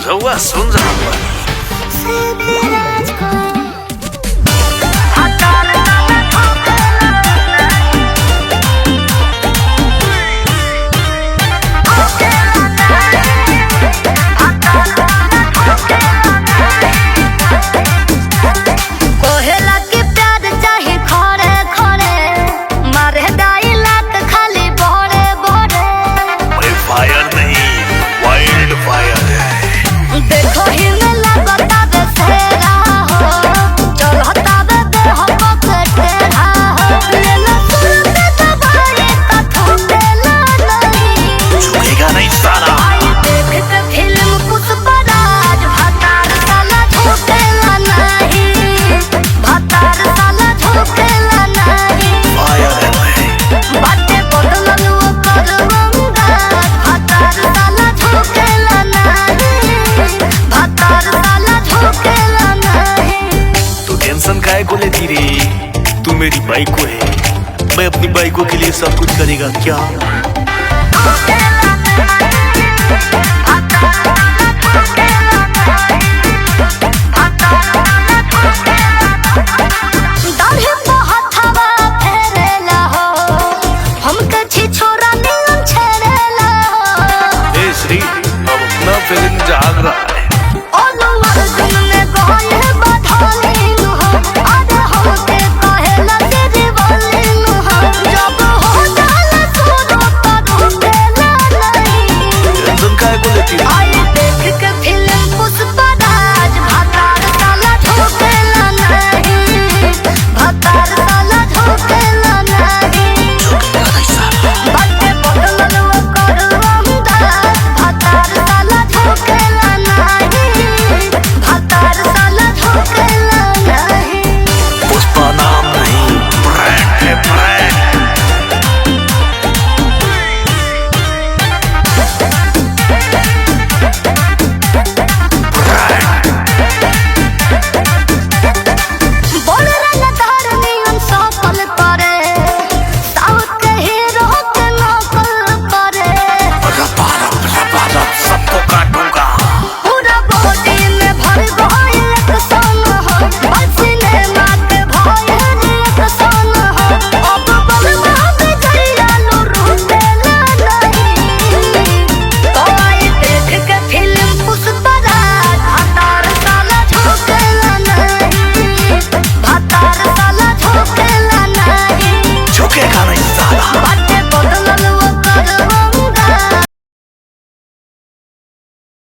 रउआ सुन रहा बानी। फायर नहीं, वाइल्ड फायर है। देखो ही में लगता बे सेरा हो, चलता बे देह पकड़ेरा हो। लेना सुनते दबाए का थोड़ेला नहीं, झुकेगा नहीं साला। आई देखते फिल्म पुष्पराज, भतार साला झुकेला नहीं, भतार साला झुकेला नहीं। फायर है मैं। बाटे बदलन वो करवंगा, भतार साला झुकेला नहीं, भतार साला झुकेला नहीं। तो टेंशन काहे को लेती रे? तू मेरी बाइको है, मैं अपनी बाइको के लिए सब कुछ करेगा क्या?